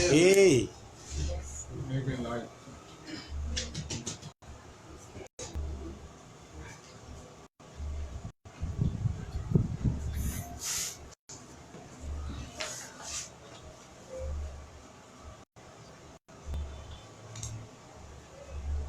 Hey.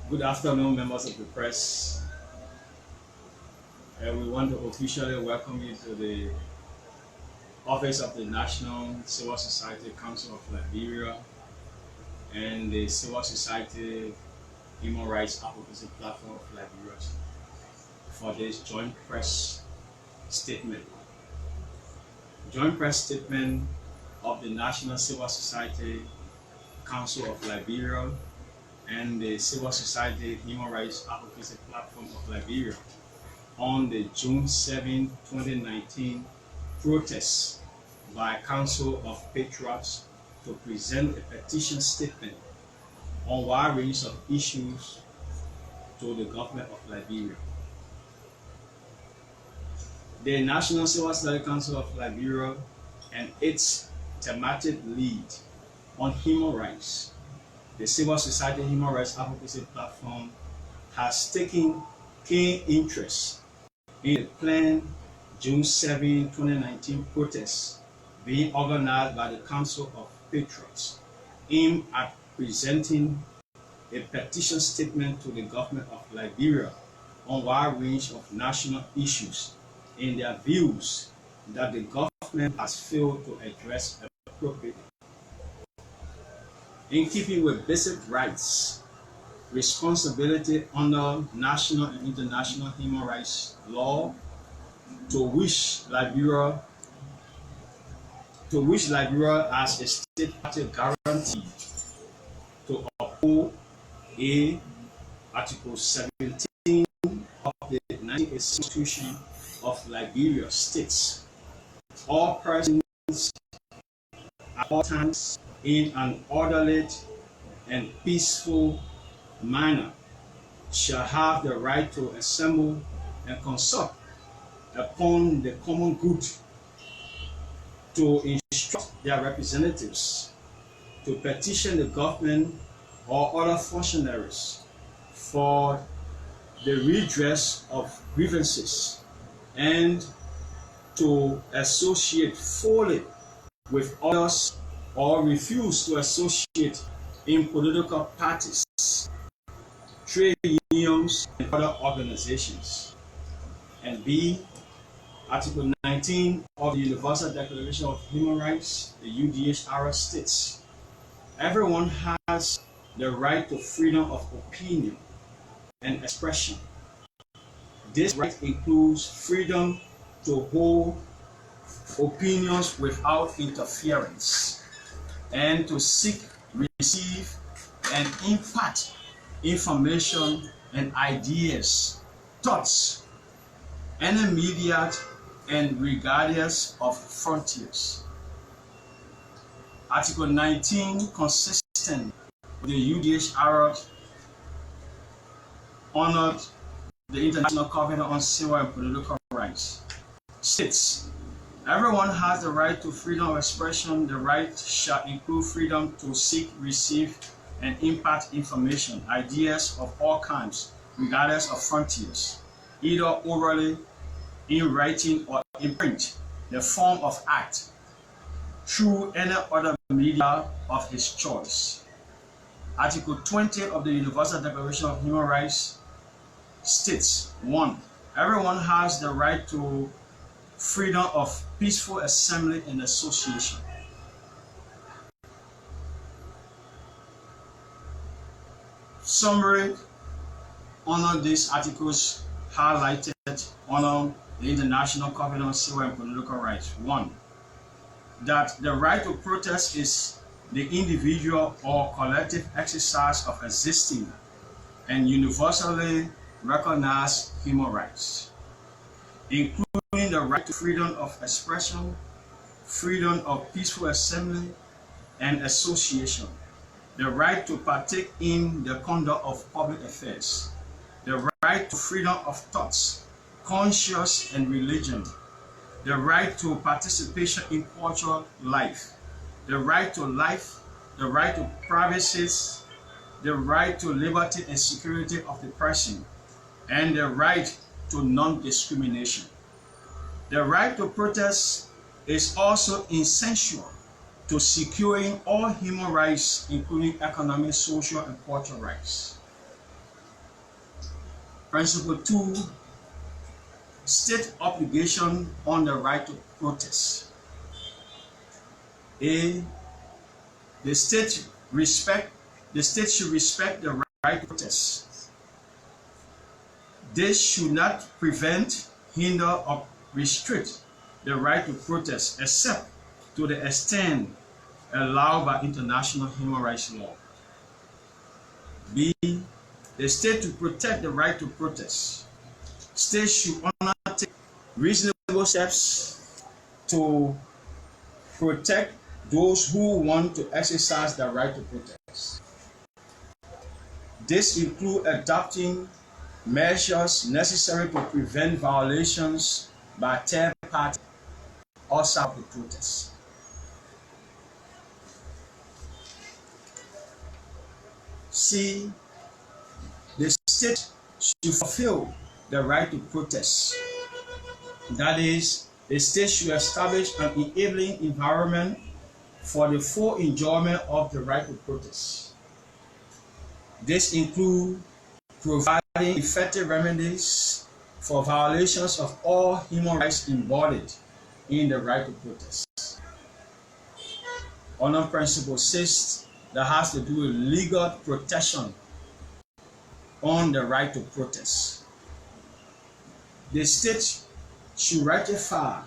Good afternoon, members of the press. We want to officially welcome you to the office of the National Civil Society Council of Liberia and the Civil Society Human Rights Advocacy Platform of Liberia for this joint press statement. Joint press statement of the National Civil Society Council of Liberia and the Civil Society Human Rights Advocacy Platform of Liberia on the June 7, 2019 protest by Council of Patriots to present a petition statement on a wide range of issues to the government of Liberia. The National Civil Society Council of Liberia and its thematic lead on human rights, the Civil Society Human Rights Advocacy Platform, has taken keen interest in the planned June 7, 2019 protests being organized by the Council of Patriots aimed at presenting a petition statement to the government of Liberia on a wide range of national issues in their views that the government has failed to address appropriately. In keeping with basic rights, responsibility under national and international human rights law, to which Liberia as a state party guaranteed to uphold Article 17 of the 19th Constitution of Liberia states, all persons at all times in an orderly and peaceful manner shall have the right to assemble and consult upon the common good, to instruct their representatives, to petition the government or other functionaries for the redress of grievances, and to associate fully with others or refuse to associate in political parties, trade unions, and other organizations. And B, Article 19 of the Universal Declaration of Human Rights, the UDHR, states, everyone has the right to freedom of opinion and expression. This right includes freedom to hold opinions without interference, and to seek, receive, and impart information and ideas, thoughts, and immediate and regardless of frontiers. Article 19, consistent with the UDHR, honored the International Covenant on Civil and Political Rights, states, everyone has the right to freedom of expression. The right shall include freedom to seek, receive, and impart information, ideas of all kinds, regardless of frontiers, either orally, in writing, or in print, the form of act, through any other media of his choice. Article 20 of the Universal Declaration of Human Rights states, 1. Everyone has the right to freedom of peaceful assembly and association. Summary, honor these articles highlighted, honor the International Covenant on Civil and Political Rights. 1. That the right to protest is the individual or collective exercise of existing and universally recognized human rights, including the right to freedom of expression, freedom of peaceful assembly and association, the right to partake in the conduct of public affairs, the right to freedom of thoughts, conscience and religion, the right to participation in cultural life, the right to life, the right to privacy, the right to liberty and security of the person, and the right to non-discrimination. The right to protest is also essential to securing all human rights, including economic, social, and cultural rights. Principle 2, state obligation on the right to protest. A, the state should respect the right to protest. This should not prevent, hinder, or restrict the right to protest except to the extent allowed by international human rights law. B, the state to protect the right to protest. States should undertake reasonable steps to protect those who want to exercise their right to protest. This includes adopting measures necessary to prevent violations by third parties outside the protest. C, the state should fulfill the right to protest. That is, the state should establish an enabling environment for the full enjoyment of the right to protest. This includes providing effective remedies for violations of all human rights embodied in the right to protest. Under Principle 6, that has to do with legal protection on the right to protest. The state should ratify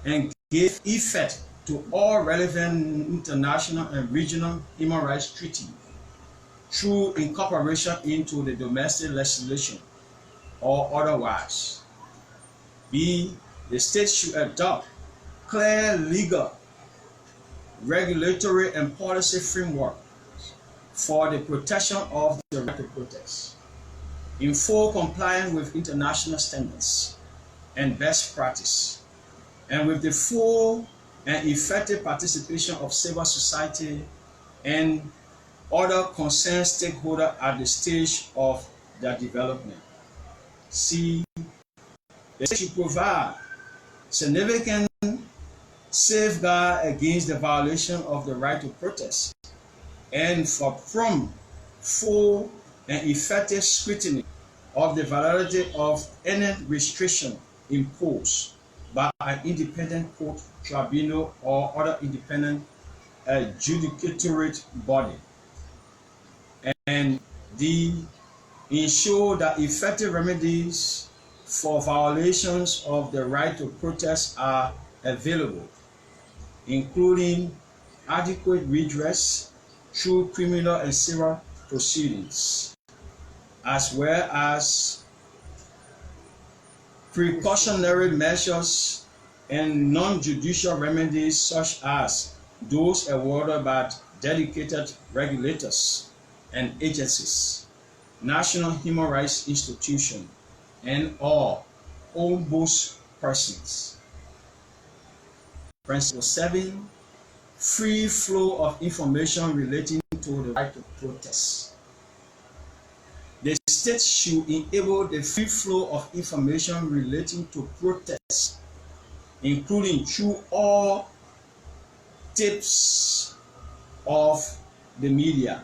and give effect to all relevant international and regional human rights treaties through incorporation into the domestic legislation or otherwise. B, the state should adopt clear legal, regulatory, and policy framework for the protection of the right to protest, in full compliance with international standards and best practice, and with the full and effective participation of civil society and other concerned stakeholders at the stage of their development. C, the state should provide significant safeguard against the violation of the right to protest and for prompt, full, and effective scrutiny of the validity of any restriction imposed by an independent court, tribunal, or other independent adjudicatory body. And D, ensure that effective remedies for violations of the right to protest are available, including adequate redress through criminal and civil proceedings, as well as precautionary measures and non-judicial remedies such as those awarded by dedicated regulators and agencies, national human rights institutions, and all ombudspersons. Principle 7, free flow of information relating to the right to protest. The state should enable the free flow of information relating to protests, including through all types of the media,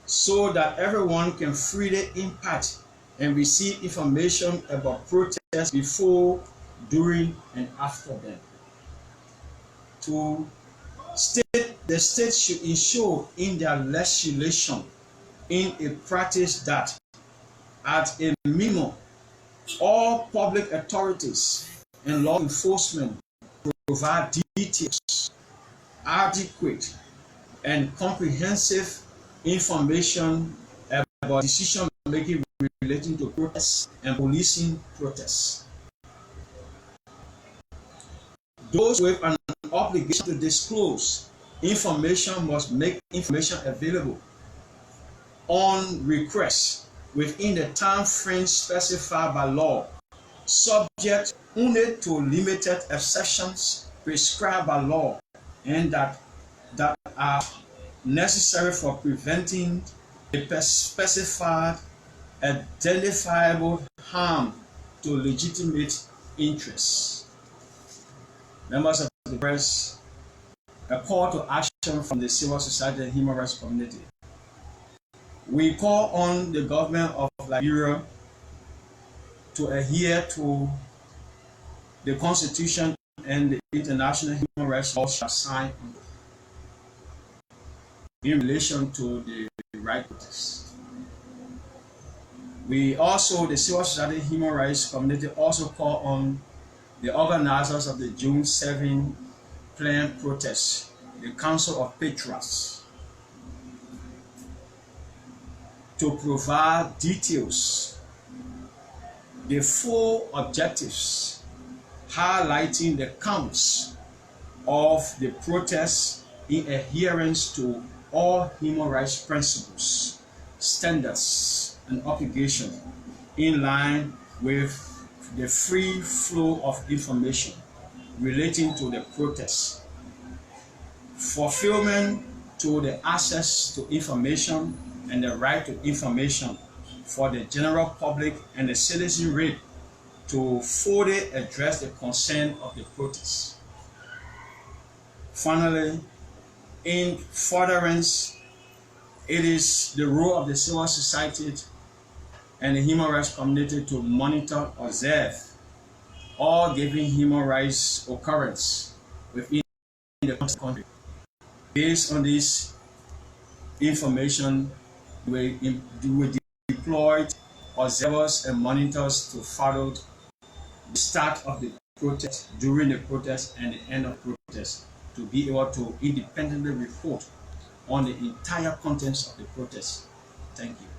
so that everyone can freely impact and receive information about protests before, during, and after them. 2, the state should ensure in their legislation in a practice that, at a minimum, all public authorities and law enforcement provide details, adequate, and comprehensive information about decision making relating to protests and policing protests. Those with an obligation to disclose information must make information available on request within the time frame specified by law subject only to limited exceptions prescribed by law and that are necessary for preventing a specified identifiable harm to legitimate interests. Members of the press, a call to action from the civil society and human rights community. We call on the government of Liberia to adhere to the Constitution and the international human rights laws signed in relation to the right protest. We also, the civil society human rights community, also call on the organizers of the June 7 planned protest, the Council of Patriots, to provide details, the full objectives, highlighting the counts of the protests in adherence to all human rights principles, standards, and obligations in line with the free flow of information relating to the protests, fulfillment to the access to information and the right to information for the general public and the citizenry to fully address the concern of the protests. Finally, in furtherance, it is the role of the civil society and the human rights community to monitor, observe all given human rights occurrence within the country. Based on this information, we deployed observers and monitors to follow the start of the protest, during the protest, and the end of the protest, to be able to independently report on the entire contents of the protest. Thank you.